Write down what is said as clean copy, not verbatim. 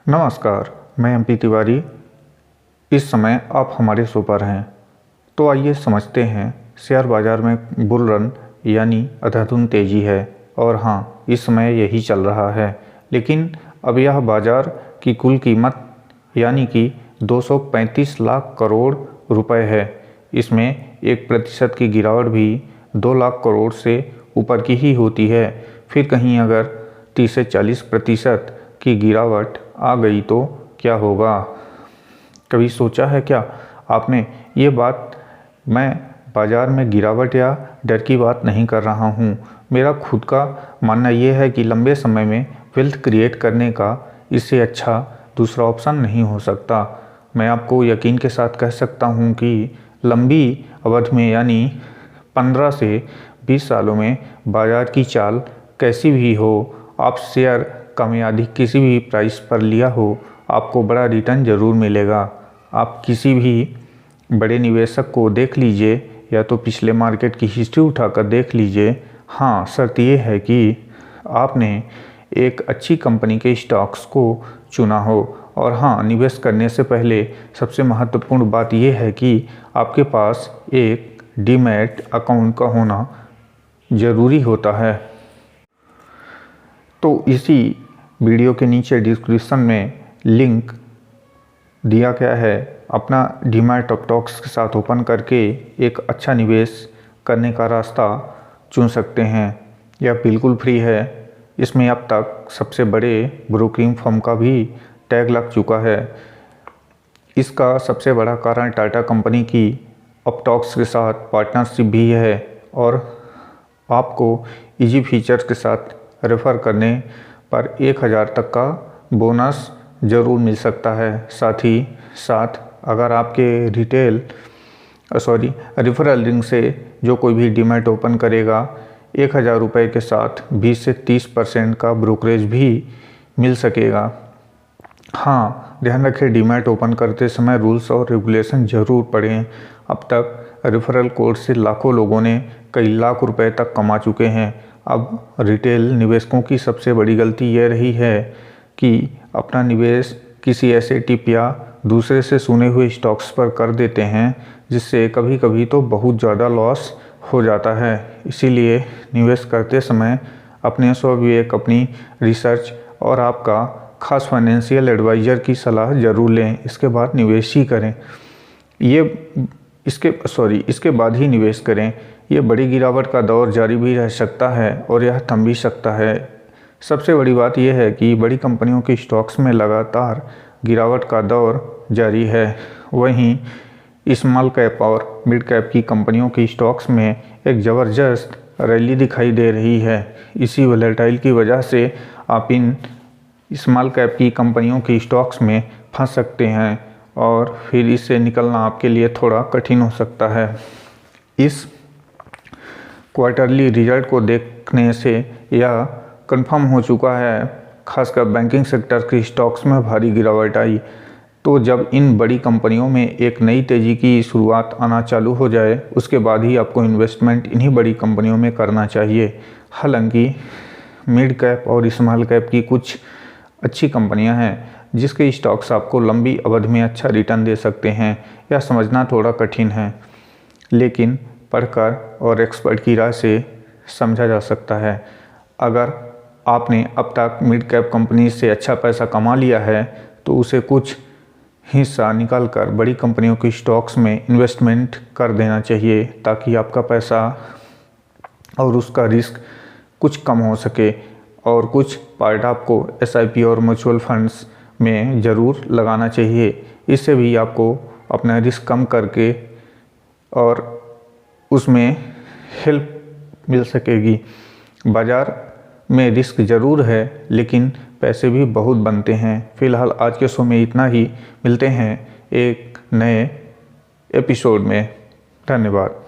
नमस्कार, मैं एमपी तिवारी। इस समय आप हमारे शो पर हैं, तो आइए समझते हैं शेयर बाज़ार में बुल रन यानी अंधाधुंध तेज़ी है। और हाँ, इस समय यही चल रहा है। लेकिन अब यह बाज़ार की कुल कीमत यानी कि 235 लाख करोड़ रुपए है। इसमें 1% की गिरावट भी 2 लाख करोड़ से ऊपर की ही होती है। फिर कहीं अगर 30 से 40% की गिरावट आ गई तो क्या होगा? कभी सोचा है क्या आपने ये बात? मैं बाज़ार में गिरावट या डर की बात नहीं कर रहा हूँ। मेरा खुद का मानना ये है कि लंबे समय में वेल्थ क्रिएट करने का इससे अच्छा दूसरा ऑप्शन नहीं हो सकता। मैं आपको यकीन के साथ कह सकता हूँ कि लंबी अवधि में यानी 15 से 20 सालों में बाज़ार की चाल कैसी भी हो, आप शेयर कामयाबी किसी भी प्राइस पर लिया हो, आपको बड़ा रिटर्न ज़रूर मिलेगा। आप किसी भी बड़े निवेशक को देख लीजिए या तो पिछले मार्केट की हिस्ट्री उठाकर देख लीजिए। हाँ, शर्त ये है कि आपने एक अच्छी कंपनी के स्टॉक्स को चुना हो। और हाँ, निवेश करने से पहले सबसे महत्वपूर्ण बात यह है कि आपके पास एक डीमैट अकाउंट का होना ज़रूरी होता है। तो इसी वीडियो के नीचे डिस्क्रिप्शन में लिंक दिया गया है। अपना डीमैट स्टॉक्स के साथ ओपन करके एक अच्छा निवेश करने का रास्ता चुन सकते हैं। यह बिल्कुल फ्री है। इसमें अब तक सबसे बड़े ब्रोकरिंग फर्म का भी टैग लग चुका है। इसका सबसे बड़ा कारण टाटा कंपनी की अपस्टॉक्स के साथ पार्टनरशिप भी है और आपको इजी फीचर्स के साथ रेफ़र करने पर 1000 तक का बोनस ज़रूर मिल सकता है। साथ ही साथ अगर आपके रेफरल लिंक से जो कोई भी डीमैट ओपन करेगा, 1000 रुपये के साथ 20 से 30% का ब्रोकरेज भी मिल सकेगा। हाँ, ध्यान रखें, डीमैट ओपन करते समय रूल्स और रेगुलेशन ज़रूर पढ़ें। अब तक रेफरल कोड से लाखों लोगों ने कई लाख रुपए तक कमा चुके हैं। अब रिटेल निवेशकों की सबसे बड़ी गलती यह रही है कि अपना निवेश किसी ऐसे टिप या दूसरे से सुने हुए स्टॉक्स पर कर देते हैं, जिससे कभी कभी तो बहुत ज़्यादा लॉस हो जाता है। इसीलिए निवेश करते समय अपने स्वविवेक, अपनी रिसर्च और आपका खास फाइनेंशियल एडवाइज़र की सलाह ज़रूर लें। इसके बाद निवेश ही करें। इसके बाद ही निवेश करें। ये बड़ी गिरावट का दौर जारी भी रह सकता है और यह थम भी सकता है। सबसे बड़ी बात यह है कि बड़ी कंपनियों के स्टॉक्स में लगातार गिरावट का दौर जारी है। वहीं स्मॉल कैप और मिड कैप की कंपनियों के स्टॉक्स में एक ज़बरदस्त रैली दिखाई दे रही है। इसी वोलेटाइल की वजह से आप इन स्मॉल कैप की कंपनियों के स्टॉक्स में फंस सकते हैं और फिर इससे निकलना आपके लिए थोड़ा कठिन हो सकता है। इस क्वार्टरली रिजल्ट को देखने से यह कंफर्म हो चुका है। खासकर बैंकिंग सेक्टर के स्टॉक्स में भारी गिरावट आई। तो जब इन बड़ी कंपनियों में एक नई तेज़ी की शुरुआत आना चालू हो जाए, उसके बाद ही आपको इन्वेस्टमेंट इन्हीं बड़ी कंपनियों में करना चाहिए। हालांकि मिड कैप और स्मॉल कैप की कुछ अच्छी कंपनियां हैं जिसके स्टॉक्स आपको लंबी अवधि में अच्छा रिटर्न दे सकते हैं। यह समझना थोड़ा कठिन है, लेकिन पढ़कर और एक्सपर्ट की राय से समझा जा सकता है। अगर आपने अब तक मिड कैप कंपनी से अच्छा पैसा कमा लिया है तो उसे कुछ हिस्सा निकाल कर बड़ी कंपनियों की स्टॉक्स में इन्वेस्टमेंट कर देना चाहिए, ताकि आपका पैसा और उसका रिस्क कुछ कम हो सके। और कुछ पार्ट आपको SIP और म्यूचुअल फंड्स में ज़रूर लगाना चाहिए। इससे भी आपको अपना रिस्क कम करके और उसमें हेल्प मिल सकेगी। बाज़ार में रिस्क ज़रूर है, लेकिन पैसे भी बहुत बनते हैं। फ़िलहाल आज के शो में इतना ही। मिलते हैं एक नए एपिसोड में। धन्यवाद।